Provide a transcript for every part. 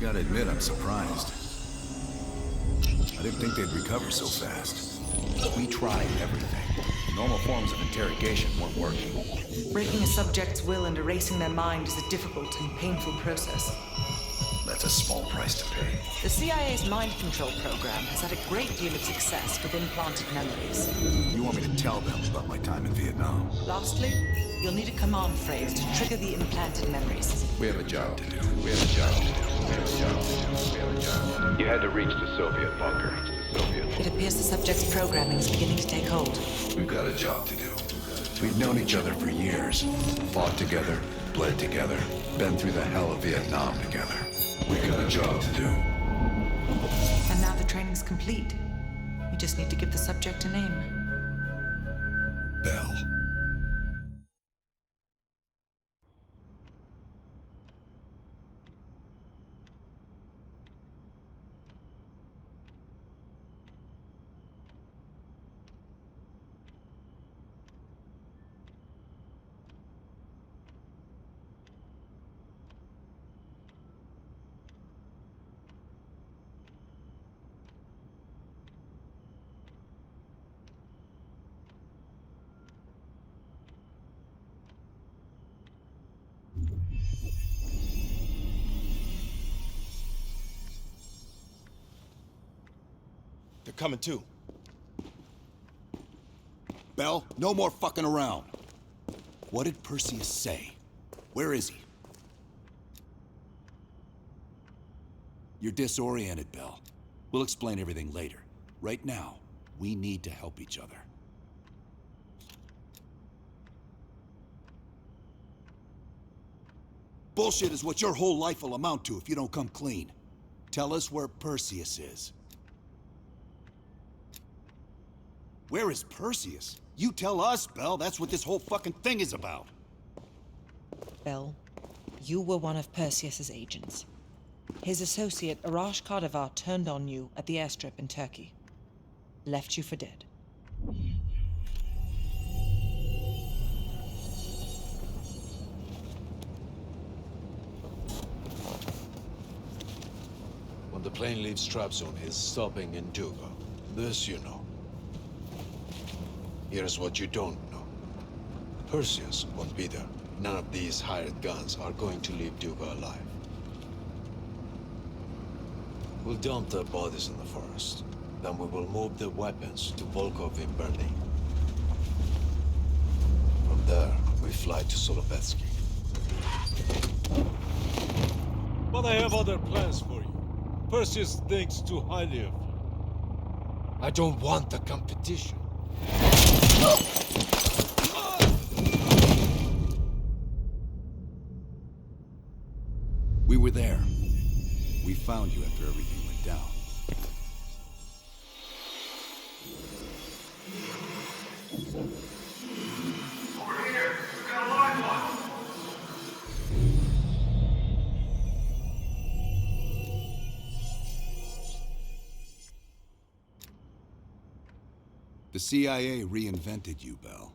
gotta admit, I'm surprised. I didn't think they'd recover so fast. We tried everything. Normal forms of interrogation weren't working. Breaking a subject's will and erasing their mind is a difficult and painful process. That's a small price to pay. The CIA's mind control program has had a great deal of success with implanted memories. You want me to tell them about my time in Vietnam? Lastly, you'll need a command phrase to trigger the implanted memories. We have a job to do. You had to reach the Soviet bunker. It appears the subject's programming is beginning to take hold. We've got a job to do. We've known each other for years. Fought together, bled together, been through the hell of Vietnam together. We've got a job to do. And now the training's complete. We just need to give the subject a name. Bell. They're coming too. Bell, no more fucking around. What did Perseus say? Where is he? You're disoriented, Bell. We'll explain everything later. Right now, we need to help each other. Bullshit is what your whole life will amount to if you don't come clean. Tell us where Perseus is. Where is Perseus? You tell us, Bell. That's what this whole fucking thing is about. Bell, you were one of Perseus's agents. His associate, Arash Kardavar, turned on you at the airstrip in Turkey. Left you for dead. When the plane leaves Trabzon, it's stopping in Duga. This you know. Here's what you don't know. Perseus won't be there. None of these hired guns are going to leave Duga alive. We'll dump their bodies in the forest. Then we will move the weapons to Volkov in Berlin. From there, we fly to Solovetsky. But I have other plans for you. Perseus thinks too highly of you. I don't want the competition. We were there. We found you after everything went down. Over here! We've got a lifeline! The CIA reinvented you, Bell.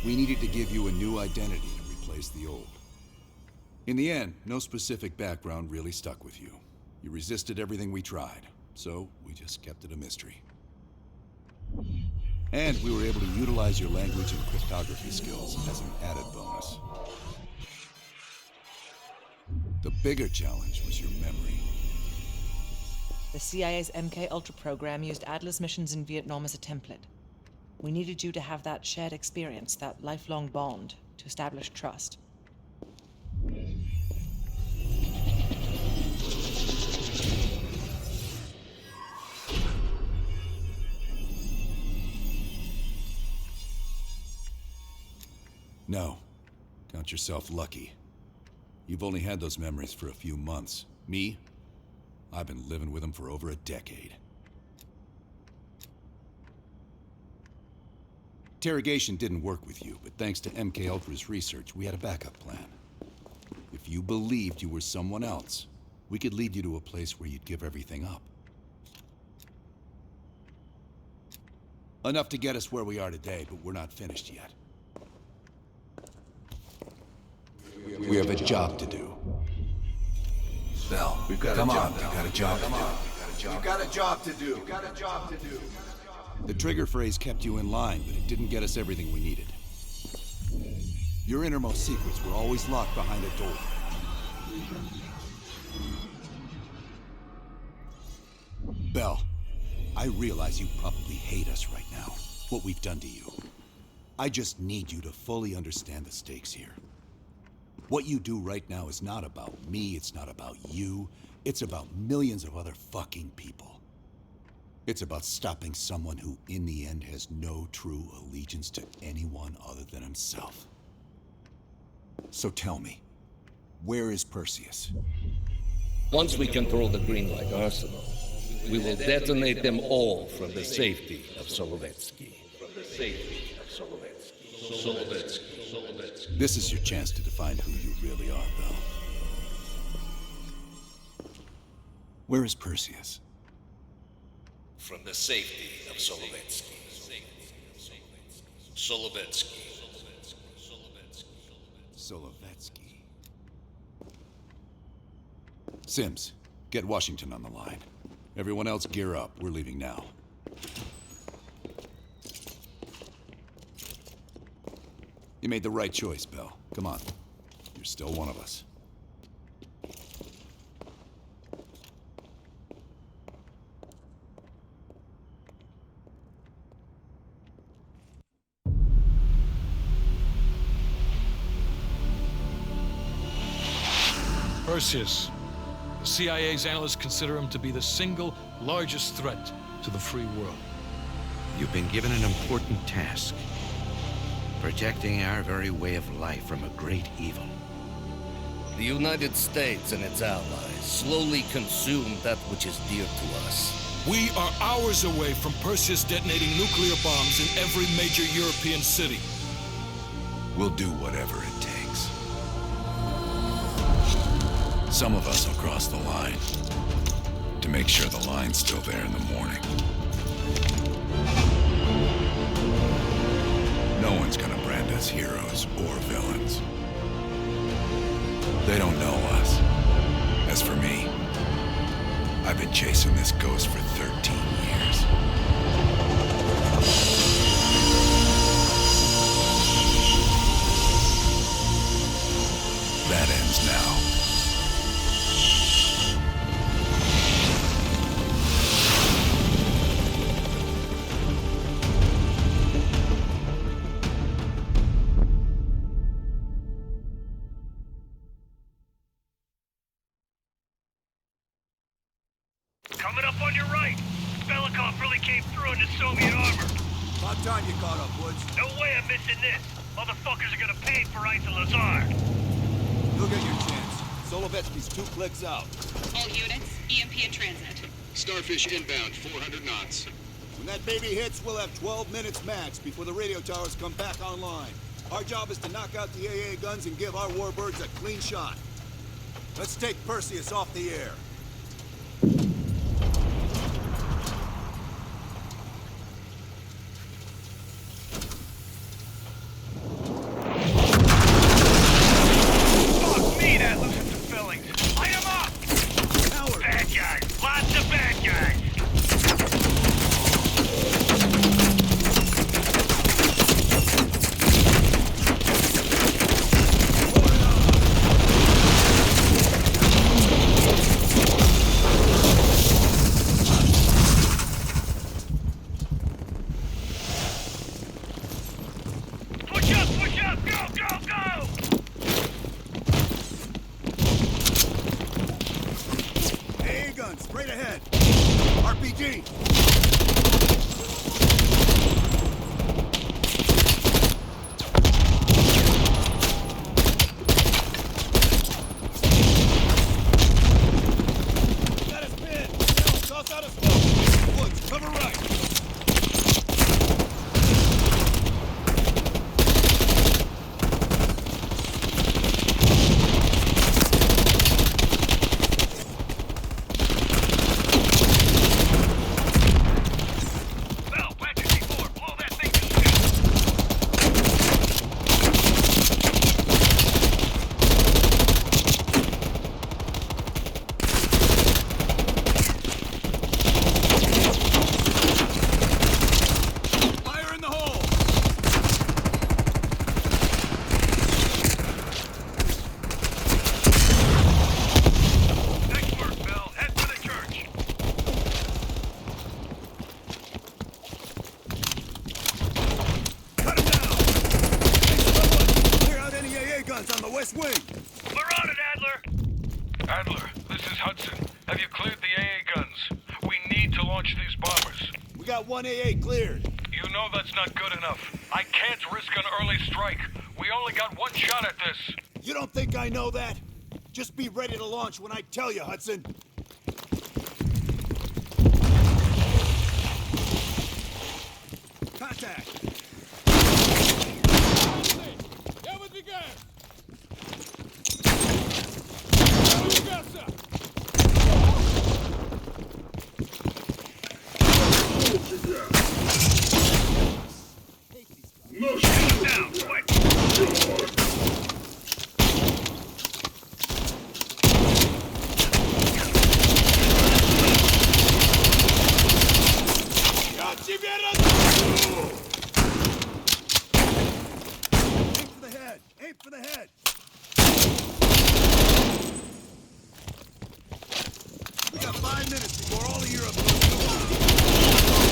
We needed to give you a new identity to replace the old. In the end, no specific background really stuck with you. You resisted everything we tried, so we just kept it a mystery. And we were able to utilize your language and cryptography skills as an added bonus. The bigger challenge was your memory. The CIA's MK Ultra program used Adler's missions in Vietnam as a template. We needed you to have that shared experience, that lifelong bond, to establish trust. No. Count yourself lucky. You've only had those memories for a few months. Me? I've been living with them for over a decade. Interrogation didn't work with you, but thanks to MK Ultra's research, we had a backup plan. If you believed you were someone else, we could lead you to a place where you'd give everything up. Enough to get us where we are today, but we're not finished yet. We have a job to do. Bell, we've got Come a job. on, We've got a job. We've got a job to do. We've got a job to do. The trigger phrase kept you in line, but it didn't get us everything we needed. Your innermost secrets were always locked behind a door. Bell, I realize you probably hate us right now, what we've done to you. I just need you to fully understand the stakes here. What you do right now is not about me, it's not about you, it's about millions of other fucking people. It's about stopping someone who, in the end, has no true allegiance to anyone other than himself. So tell me, where is Perseus? Once we control the Greenlight Arsenal, we will detonate them all from the safety of Solovetsky. This is your chance to define who you really are, Bell. Where is Perseus? From the safety of Solovetsky. Solovetsky. Solovetsky. Sims, get Washington on the line. Everyone else gear up. We're leaving now. You made the right choice, Bell. Come on. You're still one of us. Perseus. The CIA's analysts consider him to be the single largest threat to the free world. You've been given an important task. Protecting our very way of life from a great evil. The United States and its allies slowly consume that which is dear to us. We are hours away from Perseus detonating nuclear bombs in every major European city. We'll do whatever it takes. Some of us will cross the line to make sure the line's still there in the morning. No one's gonna brand us heroes or villains. They don't know us. As for me, I've been chasing this ghost for 13 years. That ends now. Coming up on your right. Belikov really came through in the Soviet armor. About time you caught up, Woods. No way I'm missing this. Motherfuckers are gonna pay for Isa Lazar. You'll get your chance. Solovetsky's 2 clicks out. All units, EMP in transit. Starfish inbound, 400 knots. When that baby hits, we'll have 12 minutes max before the radio towers come back online. Our job is to knock out the AA guns and give our warbirds a clean shot. Let's take Perseus off the air. Fuck me, that loosens some fillings. Light 'em up! Howard! Bad guys. Lots of bad guys. Push up, push up! Go, go, go! AA guns, straight ahead. RPG! Got us pinned! Toss out a smoke! Woods, cover right! We're on it, Adler! Adler, this is Hudson. Have you cleared the AA guns? We need to launch these bombers. We got one AA cleared. You know that's not good enough. I can't risk an early strike. We only got one shot at this. You don't think I know that? Just be ready to launch when I tell you, Hudson. Contact! Down, quick! Aim for the head! Aim for the head! We got 5 minutes before all of Europe goes to war.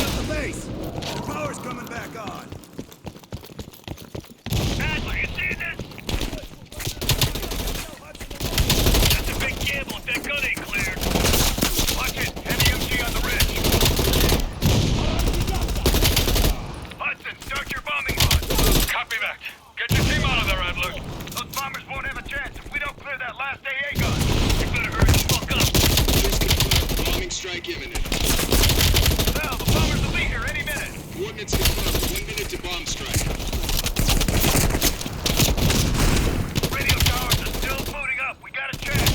At the base! The power's coming back on! Adler, you see this? That's a big gamble if that gun ain't cleared. Watch it, heavy MG on the ridge. Hudson, start your bombing run. Copy that. Get your team out of there, Adler. Those bombers won't have a chance if we don't clear that last AA gun. You better hurry the fuck up. Bombing strike imminent. Well, the bombers will be here any minute. Coordinates confirmed. 1 minute to bomb strike. Radio towers are still booting up. We got a chance.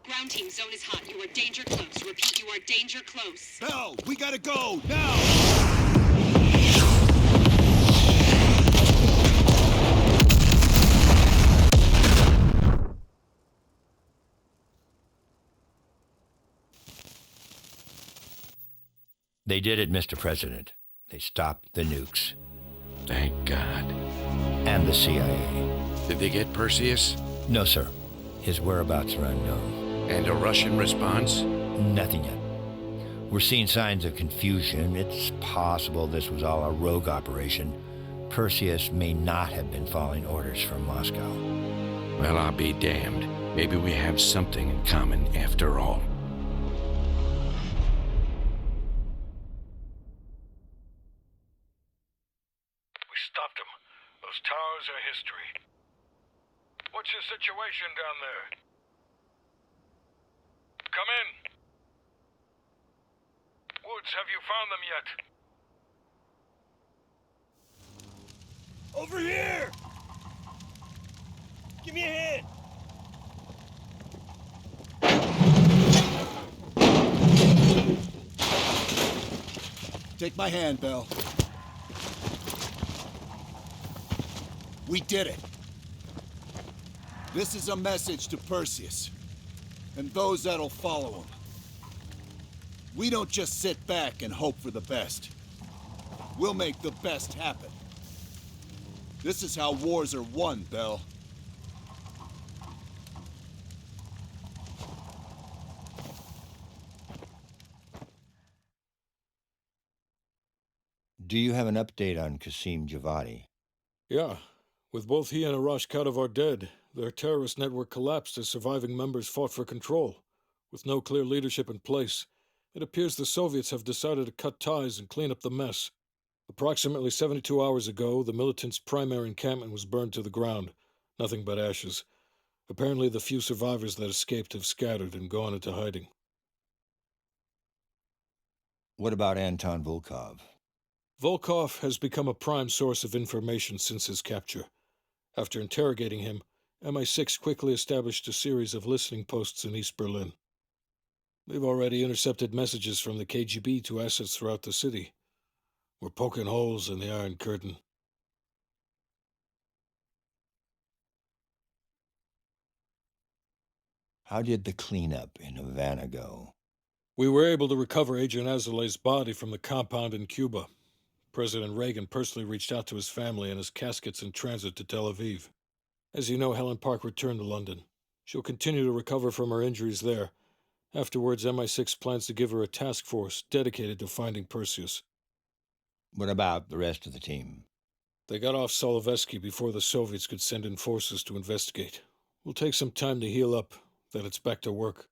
Ground team, zone is hot. You are danger close. Repeat, you are danger close. Bell, we gotta go, now! They did it, Mr. President. They stopped the nukes. Thank God. And the CIA. Did they get Perseus? No, sir. His whereabouts are unknown. And a Russian response? Nothing yet. We're seeing signs of confusion. It's possible this was all a rogue operation. Perseus may not have been following orders from Moscow. Well, I'll be damned. Maybe we have something in common after all. We stopped them. Those towers are history. What's your situation down there? Come in. Woods, have you found them yet? Over here! Give me a hand! Take my hand, Bell. We did it. This is a message to Perseus, and those that'll follow him. We don't just sit back and hope for the best. We'll make the best happen. This is how wars are won, Bell. Do you have an update on Qasim Javadi? Yeah. With both he and Arash Kadivar dead, their terrorist network collapsed as surviving members fought for control. With no clear leadership in place, it appears the Soviets have decided to cut ties and clean up the mess. Approximately 72 hours ago, the militants' primary encampment was burned to the ground. Nothing but ashes. Apparently, the few survivors that escaped have scattered and gone into hiding. What about Anton Volkov? Volkov has become a prime source of information since his capture. After interrogating him, MI6 quickly established a series of listening posts in East Berlin. They've already intercepted messages from the KGB to assets throughout the city. We're poking holes in the Iron Curtain. How did the cleanup in Havana go? We were able to recover Agent Azoulay's body from the compound in Cuba. President Reagan personally reached out to his family, and his casket's in transit to Tel Aviv. As you know, Helen Park returned to London. She'll continue to recover from her injuries there. Afterwards, MI6 plans to give her a task force dedicated to finding Perseus. What about the rest of the team? They got off Solovetsky before the Soviets could send in forces to investigate. We'll take some time to heal up, then it's back to work.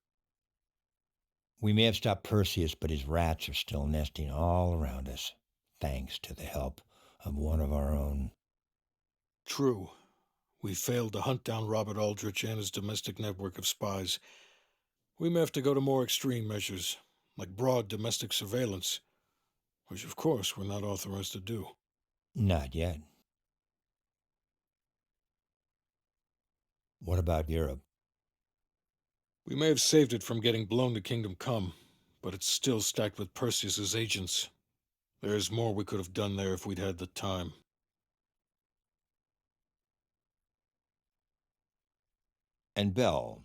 We may have stopped Perseus, but his rats are still nesting all around us, thanks to the help of one of our own. True. We failed to hunt down Robert Aldrich and his domestic network of spies. We may have to go to more extreme measures, like broad domestic surveillance, which of course we're not authorized to do. Not yet. What about Europe? We may have saved it from getting blown to Kingdom Come, but it's still stacked with Perseus's agents. There's more we could have done there if we'd had the time. And Bell?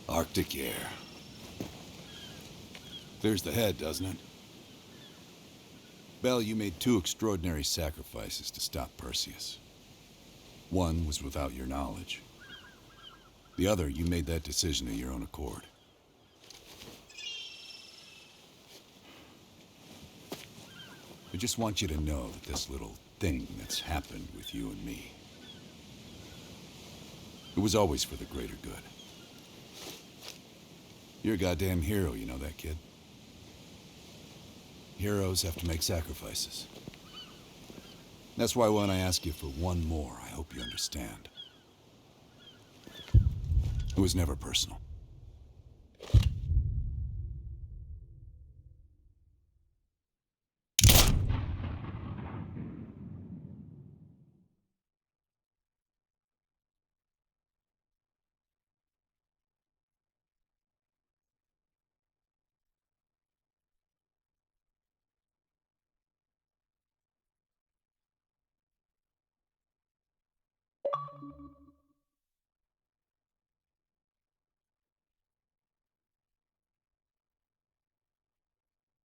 Arctic air. There's the head, doesn't it? Bell, you made 2 extraordinary sacrifices to stop Perseus. One was without your knowledge. The other, you made that decision of your own accord. I just want you to know that this little thing that's happened with you and me, it was always for the greater good. You're a goddamn hero, you know that, kid? Heroes have to make sacrifices. That's why when I ask you for one more, I hope you understand. It was never personal.